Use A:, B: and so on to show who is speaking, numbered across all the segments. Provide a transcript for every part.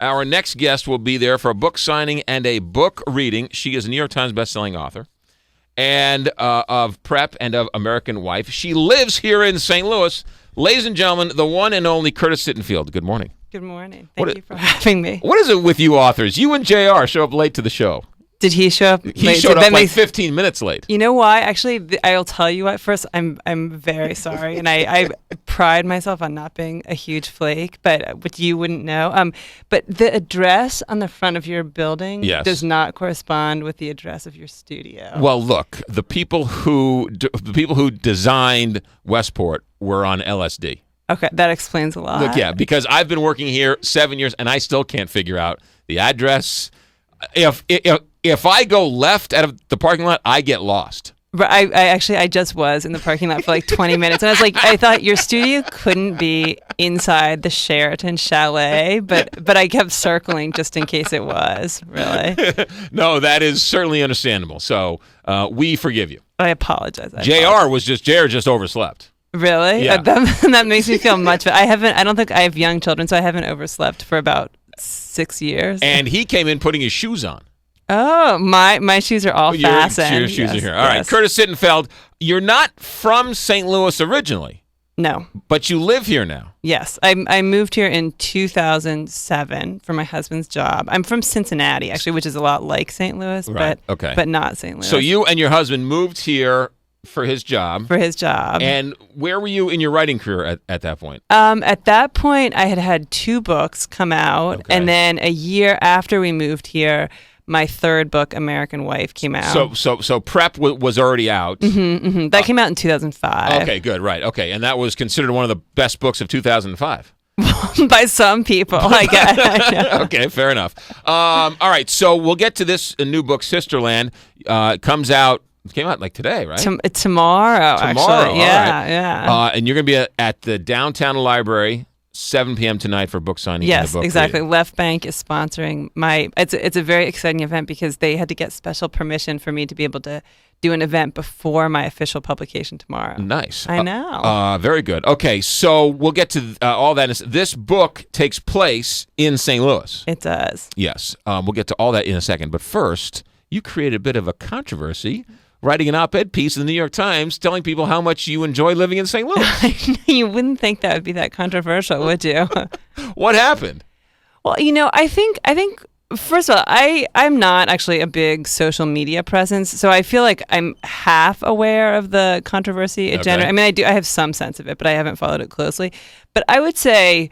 A: Our next guest will be there for a book signing and a book reading. She is a New York Times bestselling author and of Prep and of American Wife. She lives here in St. Louis. Ladies and gentlemen, the one and only Curtis Sittenfeld. Good morning.
B: Good morning. Thank you for having me.
A: What is it with you authors? You and JR show up late to the show.
B: Did he show up late?
A: He showed up like 15 minutes late.
B: You know why? Actually, I'll tell you what. First, I'm very sorry, and I pride myself on not being a huge flake, but you wouldn't know. But the address on the front of your building does not correspond with the address of your studio.
A: Well, look, the people who designed Westport were on LSD.
B: Okay, that explains a lot.
A: Look, yeah, because I've been working here 7 years, and I still can't figure out the address. If I go left out of the parking lot, I get lost.
B: But I just was in the parking lot for like 20 minutes, and I was like, I thought your studio couldn't be inside the Sheraton Chalet, but I kept circling just in case it was, really.
A: No, that is certainly understandable. So we forgive you.
B: I apologize.
A: JR just overslept.
B: Really?
A: Yeah.
B: That makes me feel much better. I don't think I have young children, so I haven't overslept for about 6 years.
A: And he came in putting his shoes on.
B: Oh, my shoes are all fastened.
A: Your shoes are here. All right, Curtis Sittenfeld, you're not from St. Louis originally.
B: No.
A: But you live here now.
B: Yes. I moved here in 2007 for my husband's job. I'm from Cincinnati, actually, which is a lot like St. Louis, but not St. Louis.
A: So you and your husband moved here for his job. And where were you in your writing career at that point?
B: At that point, I had 2 books come out. Okay. And then a year after we moved here, my 3rd book, American Wife, came out.
A: So Prep was already out.
B: That came out in 2005.
A: Okay, good, right. Okay, and that was considered one of the best books of 2005.
B: By some people, I guess.
A: Okay, fair enough. All right, so we'll get to this new book, Sisterland. It came out like today, right?
B: Tomorrow, actually. Yeah,
A: right.
B: Yeah.
A: And you're going to be at the downtown library, 7 p.m. tonight for book signing.
B: Yes,
A: and the book
B: exactly.
A: reading.
B: Left Bank is sponsoring it's a very exciting event because they had to get special permission for me to be able to do an event before my official publication tomorrow.
A: Nice.
B: I know.
A: Very good. Okay, so we'll get to all that. This book takes place in St. Louis.
B: It does.
A: Yes. We'll get to all that in a second. But first, you created a bit of a controversy writing an op-ed piece in the New York Times telling people how much you enjoy living in St. Louis.
B: You wouldn't think that would be that controversial, would you?
A: What happened?
B: Well, I think first of all, I'm not actually a big social media presence, so I feel like I'm half aware of the controversy it generates. I mean, I have some sense of it, but I haven't followed it closely. But I would say,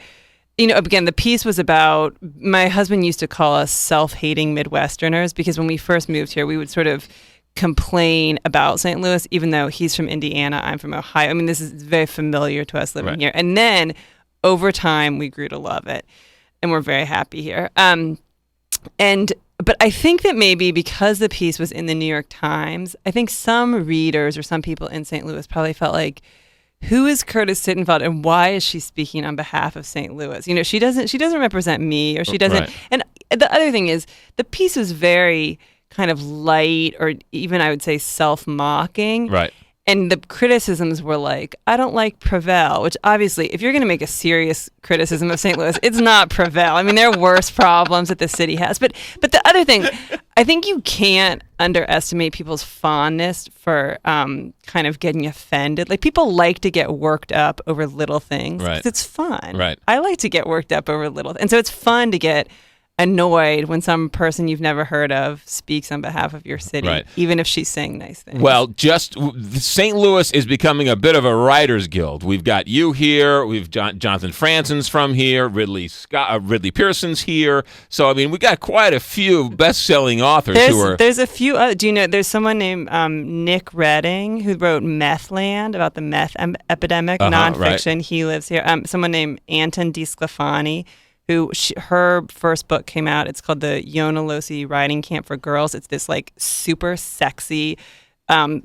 B: again, the piece was about, my husband used to call us self-hating Midwesterners because when we first moved here, we would sort of complain about St. Louis, even though he's from Indiana, I'm from Ohio. I mean, this is very familiar to us living here. And then over time, we grew to love it, and we're very happy here. But I think that maybe because the piece was in the New York Times, I think some readers or some people in St. Louis probably felt like, who is Curtis Sittenfeld and why is she speaking on behalf of St. Louis? She doesn't represent me, or she doesn't. Right. And the other thing is, the piece was very kind of light, or even I would say self-mocking.
A: Right.
B: And the criticisms were like, I don't like Prevail, which obviously, if you're going to make a serious criticism of St. Louis, it's not Prevail. I mean, there are worse problems that the city has. But the other thing, I think you can't underestimate people's fondness for kind of getting offended. Like, people like to get worked up over little things.
A: Right.
B: It's fun.
A: Right.
B: I like to get worked up over little things. And so it's fun to get annoyed when some person you've never heard of speaks on behalf of your city, even if she's saying nice things.
A: Well, St. Louis is becoming a bit of a writers' guild. We've got you here. We've Jonathan Franzen's from here. Ridley Pearson's here. So, I mean, we got quite a few best-selling authors There's
B: a few. Do you know? There's someone named Nick Redding who wrote Methland, about the meth epidemic, nonfiction. Right. He lives here. Someone named Anton DiSclafani, her first book came out. It's called The Yonalosi Writing Camp for Girls. It's this like super sexy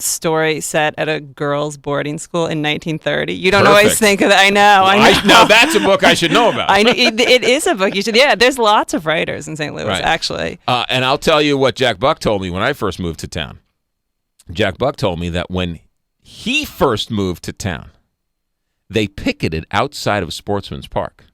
B: story set at a girls' boarding school in 1930. You don't always think of that. I know.
A: Now that's a book I should know about.
B: I know, it is a book you should. Yeah, there's lots of writers in St. Louis, actually.
A: And I'll tell you what Jack Buck told me when I first moved to town. Jack Buck told me that when he first moved to town, they picketed outside of Sportsman's Park.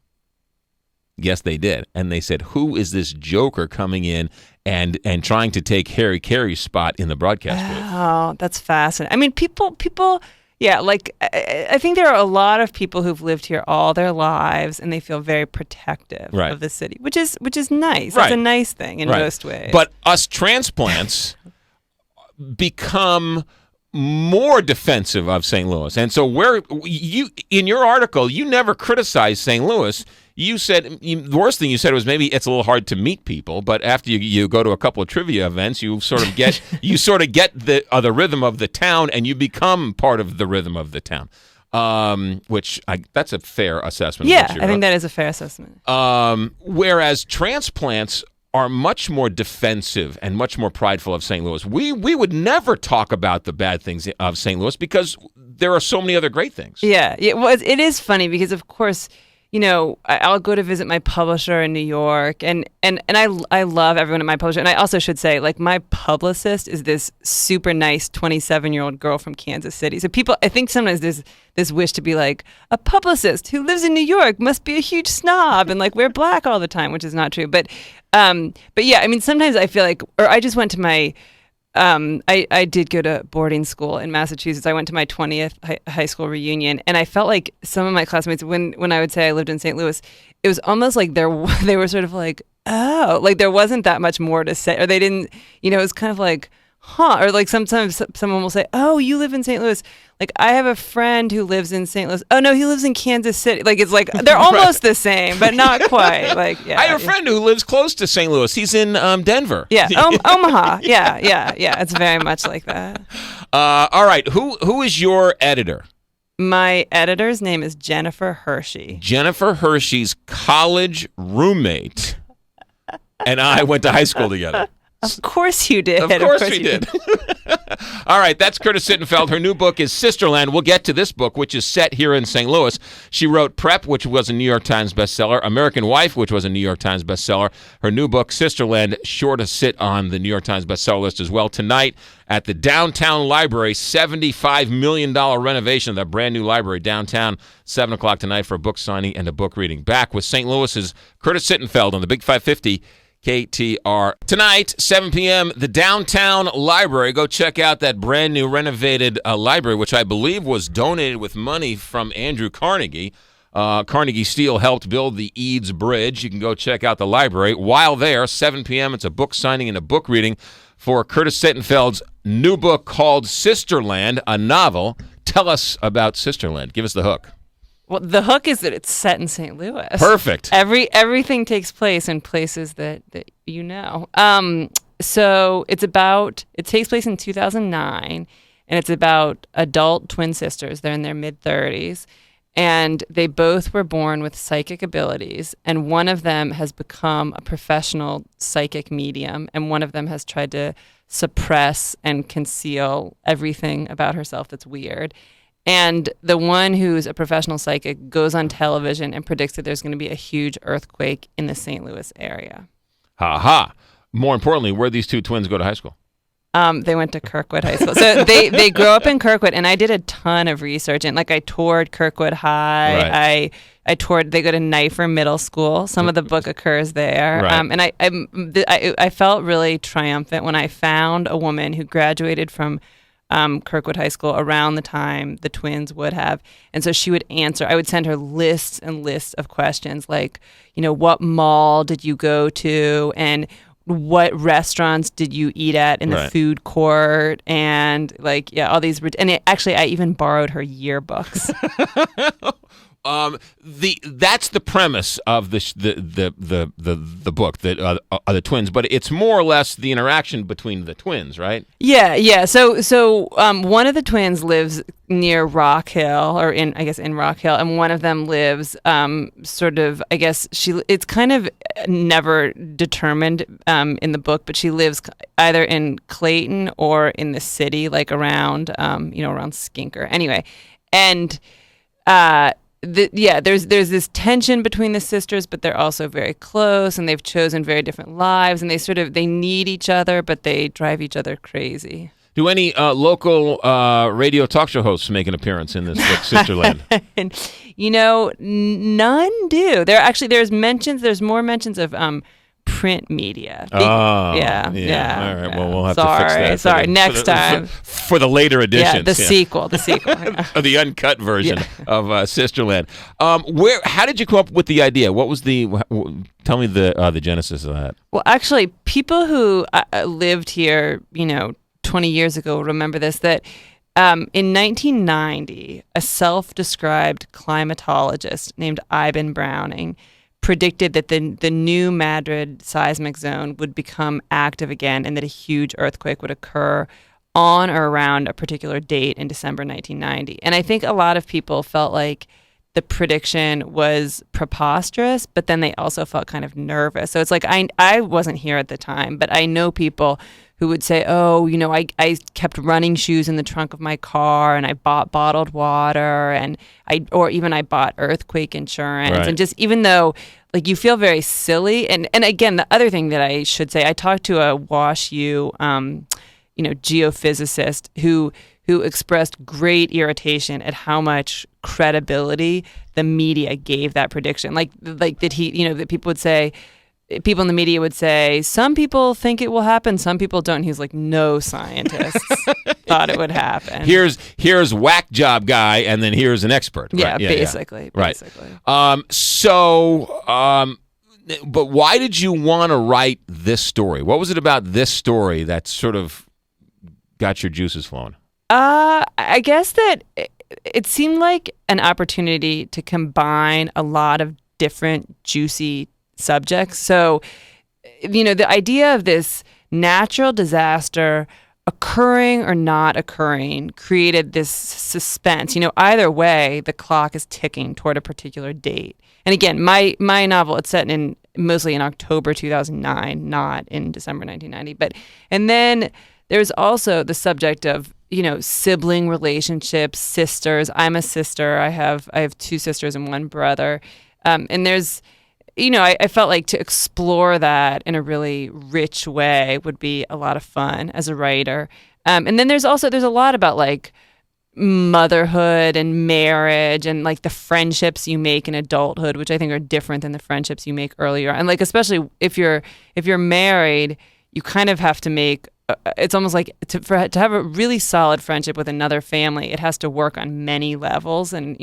A: Yes, they did. And they said, who is this joker coming in and trying to take Harry Carey's spot in the broadcast booth?
B: Oh, that's fascinating. I mean, people, yeah, like I think there are a lot of people who've lived here all their lives, and they feel very protective of the city, which is nice.
A: Right.
B: It's a nice thing in most ways.
A: But us transplants become more defensive of St. Louis. And so in your article, you never criticized St. Louis. You said the worst thing you said was maybe it's a little hard to meet people, but after you go to a couple of trivia events, you sort of get the rhythm of the town, and you become part of the rhythm of the town. That's a fair assessment.
B: Yeah, I think that is a fair assessment.
A: Whereas transplants are much more defensive and much more prideful of St. Louis. We would never talk about the bad things of St. Louis because there are so many other great things.
B: Yeah. Well, it is funny because, of course, I'll go to visit my publisher in New York, and I love everyone at my publisher. And I also should say, like, my publicist is this super nice 27-year-old girl from Kansas City. So I think sometimes there's this wish to be like, a publicist who lives in New York must be a huge snob and like wear black all the time, which is not true. But yeah, I mean, sometimes I feel like, or I just went to my, I did go to boarding school in Massachusetts. I went to my 20th high school reunion, and I felt like some of my classmates, when I would say I lived in St. Louis, it was almost like they were sort of like, oh, like there wasn't that much more to say, or they didn't, it was kind of like, huh, or like sometimes someone will say, oh, you live in St. Louis. Like, I have a friend who lives in St. Louis. Oh, no, he lives in Kansas City. Like, it's like, they're almost the same, but not quite. Like, yeah.
A: I have a friend who lives close to St. Louis. He's in Denver.
B: Yeah, Omaha. Yeah. It's very much like that.
A: All right, who is your editor?
B: My editor's name is Jennifer Hershey.
A: Jennifer Hershey's college roommate and I went to high school together.
B: Of course you did.
A: Of course we did. All right, that's Curtis Sittenfeld. Her new book is Sisterland. We'll get to this book, which is set here in St. Louis. She wrote Prep, which was a New York Times bestseller, American Wife, which was a New York Times bestseller. Her new book, Sisterland, sure to sit on the New York Times bestseller list as well. Tonight at the Downtown Library, $75 million renovation of that brand new library downtown, 7 o'clock tonight for a book signing and a book reading. Back with St. Louis's Curtis Sittenfeld on the Big 550 KTR. Tonight, 7 p.m., the Downtown Library. Go check out that brand new renovated library, which I believe was donated with money from Andrew Carnegie. Carnegie Steel helped build the Eads Bridge. You can go check out the library. While there, 7 p.m., it's a book signing and a book reading for Curtis Sittenfeld's new book called Sisterland, a novel. Tell us about Sisterland. Give us the hook.
B: Well, the hook is that it's set in St. Louis.
A: Perfect.
B: Everything takes place in places that you know. So it takes place in 2009, and it's about adult twin sisters. They're in their mid-30s, and they both were born with psychic abilities, and one of them has become a professional psychic medium, and one of them has tried to suppress and conceal everything about herself that's weird. And the one who's a professional psychic goes on television and predicts that there's going to be a huge earthquake in the St. Louis area.
A: Ha. More importantly, where these two twins go to high school?
B: They went to Kirkwood High School. So they grew up in Kirkwood, and I did a ton of research. And like, I toured Kirkwood High.
A: Right.
B: I toured. They go to Knifer Middle School. Some of the book occurs there.
A: Right.
B: And I felt really triumphant when I found a woman who graduated from Kirkwood High School around the time the twins would have. And so she would answer. I would send her lists and lists of questions like, what mall did you go to? And what restaurants did you eat at in the food court? And all these. And I even borrowed her yearbooks.
A: That's the premise of the book, that the twins, but it's more or less the interaction between the twins, right? Yeah.
B: So one of the twins lives near Rock Hill, or in Rock Hill, and one of them lives it's kind of never determined in the book, but she lives either in Clayton or in the city, like around Skinker. Anyway, and there's this tension between the sisters, but they're also very close, and they've chosen very different lives, and they need each other, but they drive each other crazy.
A: Do any local radio talk show hosts make an appearance in this book, Sisterland?
B: None do. There's more mentions of print media.
A: Yeah. All right. Well, we'll have to fix that.
B: Sorry. Next time
A: for the later editions.
B: Yeah, the sequel.
A: The uncut version of Sisterland. How did you come up with the idea? What was tell me the genesis of that.
B: Well, actually, people who lived here, 20 years ago remember this, that in 1990, a self-described climatologist named Ivan Browning predicted that the new Madrid seismic zone would become active again and that a huge earthquake would occur on or around a particular date in December 1990. And I think a lot of people felt like the prediction was preposterous, but then they also felt kind of nervous. So it's like I wasn't here at the time, but I know people who would say, I kept running shoes in the trunk of my car, and I bought bottled water, and I bought earthquake insurance.
A: Right.
B: And just even though like you feel very silly. And again, the other thing that I should say, I talked to a WashU, geophysicist who expressed great irritation at how much credibility the media gave that prediction. Like that that people in the media would say, some people think it will happen, some people don't. He's like, no scientists thought it would happen.
A: Here's whack job guy, and then here's an expert.
B: Yeah,
A: right?
B: basically.
A: Right. But why did you want to write this story? What was it about this story that sort of got your juices flowing?
B: I guess that it seemed like an opportunity to combine a lot of different juicy subjects. So, the idea of this natural disaster occurring or not occurring created this suspense. Either way, the clock is ticking toward a particular date. And again, my novel, it's set mostly in October 2009, not in December 1990. And then there's also the subject of sibling relationships, sisters. I'm a sister. I have 2 sisters and 1 brother. And there's, I felt like to explore that in a really rich way would be a lot of fun as a writer. And then there's a lot about like motherhood and marriage and like the friendships you make in adulthood, which I think are different than the friendships you make earlier. And like, especially if you're married, you kind of have to make it's almost like to have a really solid friendship with another family, it has to work on many levels. And,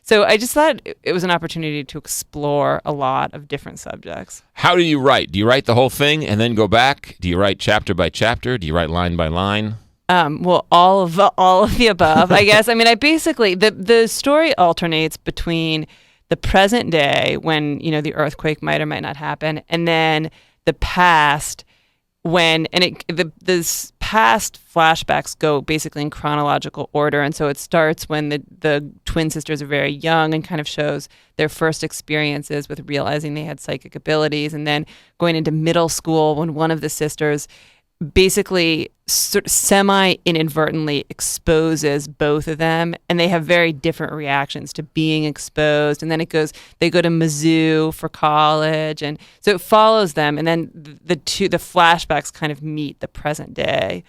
B: so I just thought it was an opportunity to explore a lot of different subjects.
A: How do you write? Do you write the whole thing and then go back? Do you write chapter by chapter? Do you write line by line?
B: Well, all of the above, I guess. I mean, I basically, the story alternates between the present day when, the earthquake might or might not happen, and then the past this past flashbacks go basically in chronological order. And so it starts when the twin sisters are very young and kind of shows their first experiences with realizing they had psychic abilities, and then going into middle school when one of the sisters basically sort of semi-inadvertently exposes both of them, and they have very different reactions to being exposed. And then they go to Mizzou for college, and so it follows them, and then the flashbacks kind of meet the present day.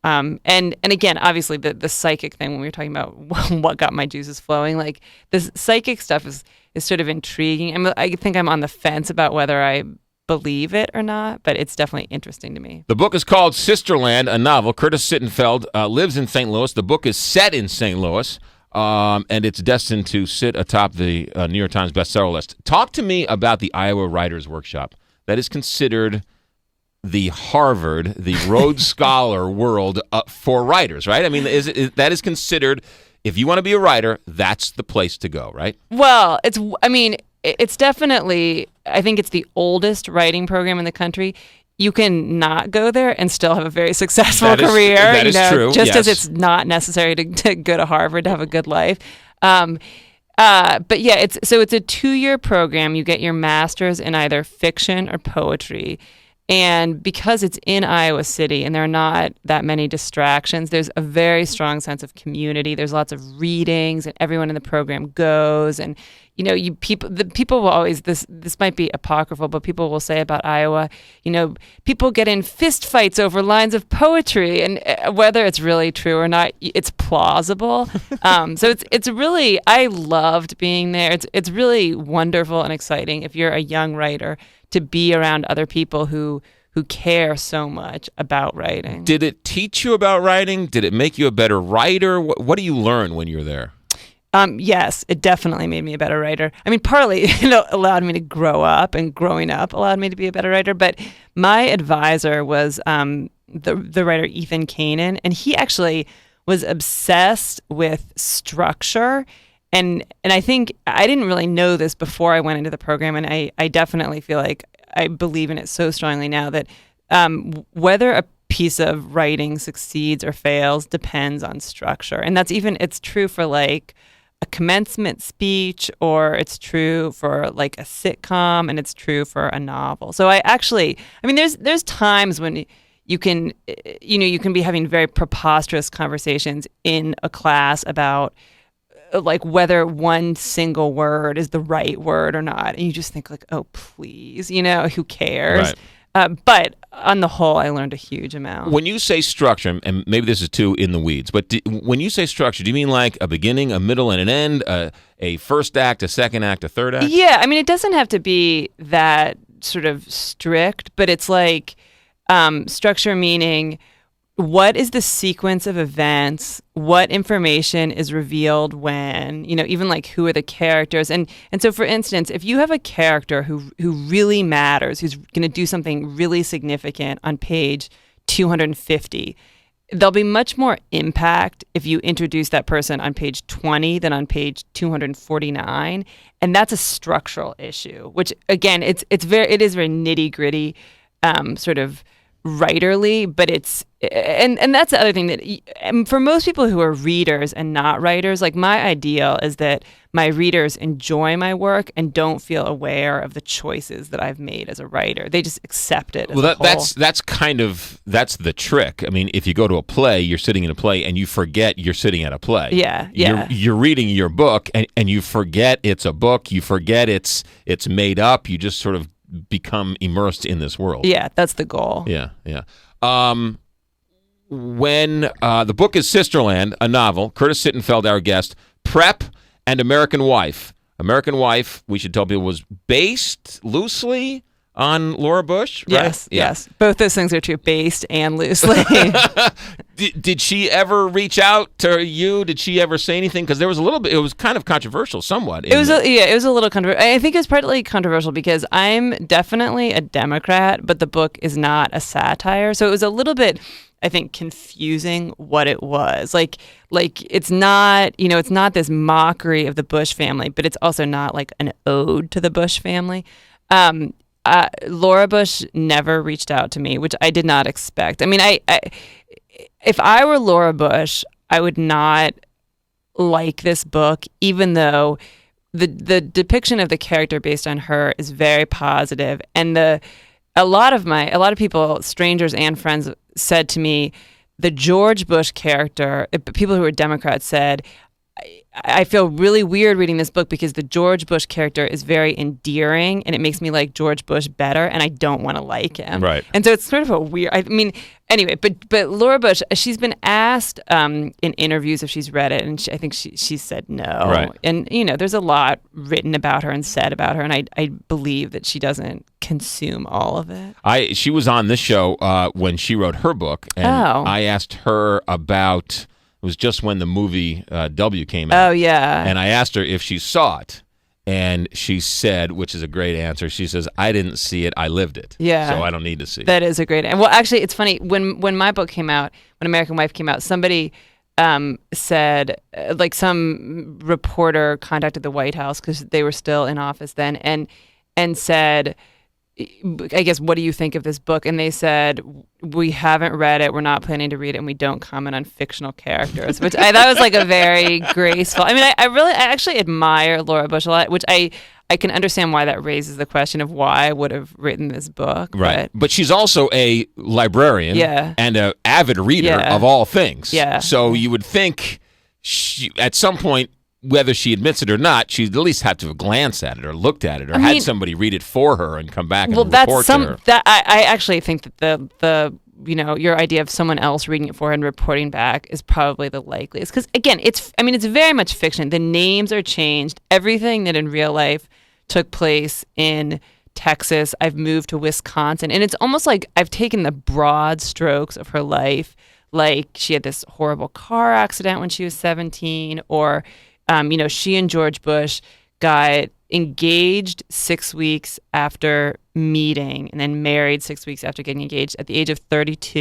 B: And again, obviously the psychic thing, when we were talking about what got my juices flowing, like this psychic stuff is sort of intriguing. I think I'm on the fence about whether I believe it or not, but it's definitely interesting to me.
A: The book is called Sisterland, a novel. Curtis Sittenfeld lives in St. Louis. The book is set in St. Louis, and it's destined to sit atop the New York Times bestseller list. Talk to me about the Iowa Writers Workshop. That is considered the Harvard, the Rhodes Scholar world for writers, right? I mean, that is considered, if you want to be a writer, that's the place to go, right?
B: Well, it's definitely, I think it's the oldest writing program in the country. You can not go there and still have a very successful career.
A: That is true.
B: Just
A: yes.
B: as it's not necessary to go to Harvard to have a good life. But yeah, it's a 2-year program. You get your master's in either fiction or poetry. And because it's in Iowa City and there are not that many distractions, there's a very strong sense of community. There's lots of readings, and everyone in the program goes. And the people will always, this might be apocryphal, but people will say about Iowa, people get in fist fights over lines of poetry, and whether it's really true or not, it's plausible. So it's really, I loved being there. It's really wonderful and exciting if you're a young writer to be around other people who care so much about writing.
A: Did it teach you about writing? Did it make you a better writer? What do you learn when you're there?
B: Yes, it definitely made me a better writer. I mean, partly it allowed me to grow up, and growing up allowed me to be a better writer. But my advisor was the writer Ethan Kanan, and he actually was obsessed with structure. And I think I didn't really know this before I went into the program, and I definitely feel like I believe in it so strongly now that whether a piece of writing succeeds or fails depends on structure. And it's true for like a commencement speech, or it's true for like a sitcom, and it's true for a novel. So there's times when you can be having very preposterous conversations in a class about like whether one single word is the right word or not, and you just think like, oh please, who cares? Right. But on the whole, I learned a huge amount.
A: When you say structure, and maybe this is too in the weeds, but when you say structure, do you mean like a beginning, a middle, and an end, a first act, a second act, a third act?
B: Yeah, I mean, it doesn't have to be that sort of strict, but it's like structure meaning, what is the sequence of events? What information is revealed when? Even like who are the characters? And so, for instance, if you have a character who really matters, who's going to do something really significant on page 250, there'll be much more impact if you introduce that person on page 20 than on page 249, and that's a structural issue. Which again, it is very nitty gritty, sort of writerly, but and that's the other thing that for most people who are readers and not writers, like my ideal is that my readers enjoy my work and don't feel aware of the choices that I've made as a writer. They just accept it.
A: Well, that's the trick. I mean, if you go to a play, you're sitting in a play and you forget you're sitting at a play.
B: Yeah.
A: You're reading your book and you forget it's a book. You forget it's made up. You just sort of become immersed in this world.
B: Yeah, that's the goal.
A: Yeah. When the book is Sisterland, a novel, Curtis Sittenfeld, our guest, Prep and American Wife. American Wife, we should tell people, was based loosely on Laura Bush, right?
B: Yes. Both those things are true, based and loosely.
A: Did she ever reach out to you? Did she ever say anything? Because there was a little bit, it was kind of controversial somewhat.
B: It was a little controversial. I think it was partly controversial because I'm definitely a Democrat, but the book is not a satire. So it was a little bit, I think, confusing what it was. Like it's not, it's not this mockery of the Bush family, but it's also not like an ode to the Bush family. Laura Bush never reached out to me, which I did not expect. I mean, if I were Laura Bush, I would not like this book, even though the depiction of the character based on her is very positive. And a lot of people, strangers and friends, said to me, the George Bush character, people who were Democrats said, I feel really weird reading this book because the George Bush character is very endearing and it makes me like George Bush better, and I don't want to like him.
A: Right.
B: And so it's sort of a weird, I mean, anyway, but Laura Bush, she's been asked in interviews if she's read it, and I think she said no.
A: Right.
B: And, there's a lot written about her and said about her, and I believe that she doesn't consume all of it.
A: She was on this show when she wrote her book, and I asked her about... It was just when the movie W came out.
B: Oh, yeah.
A: And I asked her if she saw it. And she said, which is a great answer, she says, I didn't see it, I lived it.
B: Yeah.
A: So I don't need to see it.
B: That is a great answer. Well, actually, it's funny. When my book came out, when American Wife came out, somebody said, like some reporter contacted the White House because they were still in office then, and said, I guess, what do you think of this book? And they said, we haven't read it, we're not planning to read it, and we don't comment on fictional characters, which I thought was like a very graceful. I mean, I actually admire Laura Bush a lot, which I can understand why that raises the question of why I would have written this book.
A: Right. But she's also a librarian and an avid reader of all things.
B: Yeah.
A: So you would think at some point whether she admits it or not, she at least had to have glanced at it or looked at it or had somebody read it for her and come back and report to her.
B: I actually think that the your idea of someone else reading it for her and reporting back is probably the likeliest. Because again, it's very much fiction. The names are changed. Everything that in real life took place in Texas, I've moved to Wisconsin, and it's almost like I've taken the broad strokes of her life. Like she had this horrible car accident when she was 17, or she and George Bush got engaged 6 weeks after meeting and then married 6 weeks after getting engaged at the age of 32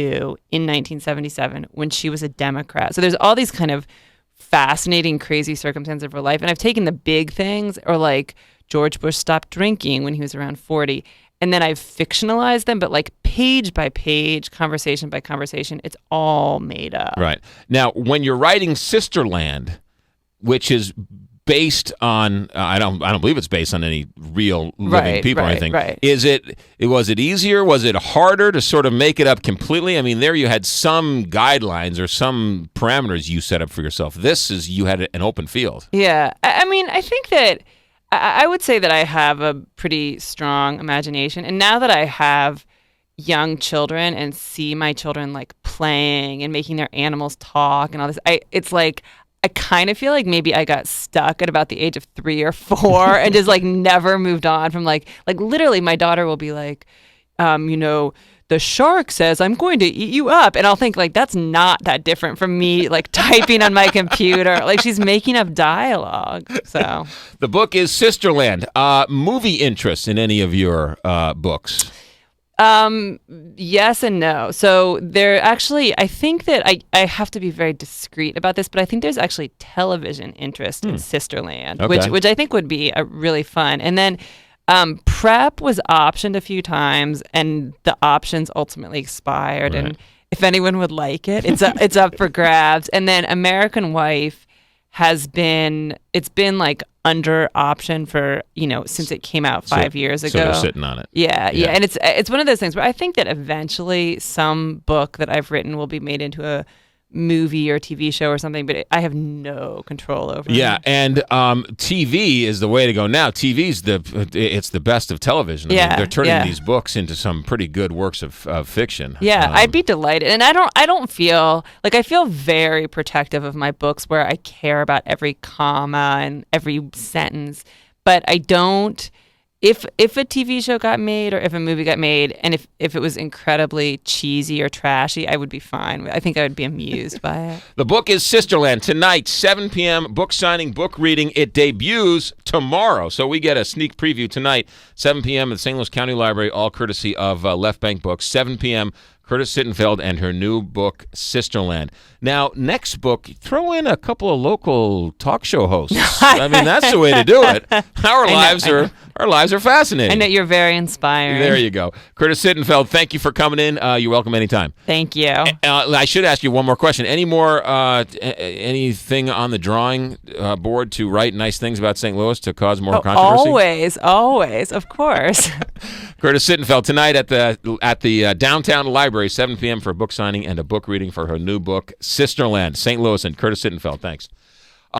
B: in 1977 when she was a Democrat. So there's all these kind of fascinating, crazy circumstances of her life. And I've taken the big things, or like George Bush stopped drinking when he was around 40. And then I've fictionalized them, but like page by page, conversation by conversation, it's all made up.
A: Right. Now, when you're writing Sisterland, which is based on I don't believe it's based on any real living people or anything.
B: Right.
A: Was it easier? Was it harder to sort of make it up completely? I mean, there you had some guidelines or some parameters you set up for yourself. You had an open field.
B: Yeah. I mean, I think that I would say that I have a pretty strong imagination. And now that I have young children and see my children like playing and making their animals talk and all this, it's like I kind of feel like maybe I got stuck at about the age of 3 or 4 and just like never moved on from like literally my daughter will be like, the shark says I'm going to eat you up. And I'll think like, that's not that different from me like typing on my computer. Like she's making up dialogue. So
A: the book is Sisterland. Movie interest in any of your books?
B: Yes and no. So there actually, I think that I have to be very discreet about this, but I think there's actually television interest in Sisterland,
A: okay.
B: which I think would be a really fun. And then Prep was optioned a few times, and the options ultimately expired.
A: Right.
B: And if anyone would like it, it's up for grabs. And then American Wife it's been like under option for, since it came out 5 years ago.
A: So they're sitting on it.
B: Yeah. And it's one of those things where I think that eventually some book that I've written will be made into a movie or TV show or something, but I have no control over it.
A: Yeah, and TV is the way to go now. TV's it's the best of television. I mean, they're turning these books into some pretty good works of fiction.
B: Yeah, I'd be delighted. And I don't feel like I feel very protective of my books where I care about every comma and every sentence, but I don't. If a TV show got made or if a movie got made and if it was incredibly cheesy or trashy, I would be fine. I think I would be amused by it.
A: The book is Sisterland. Tonight, 7 p.m., book signing, book reading. It debuts tomorrow. So we get a sneak preview tonight, 7 p.m. at the St. Louis County Library, all courtesy of Left Bank Books. 7 p.m., Curtis Sittenfeld and her new book, Sisterland. Now, next book, throw in a couple of local talk show hosts. I mean, that's the way to do it. Our lives are fascinating.
B: I know you're very inspiring.
A: There you go. Curtis Sittenfeld, thank you for coming in. You're welcome anytime.
B: Thank you.
A: I should ask you one more question. Any more anything on the drawing board to write nice things about St. Louis to cause more controversy?
B: Always, of course.
A: Curtis Sittenfeld tonight at the downtown library, 7 p.m. for a book signing and a book reading for her new book, Sisterland. St. Louis and Curtis Sittenfeld. Thanks.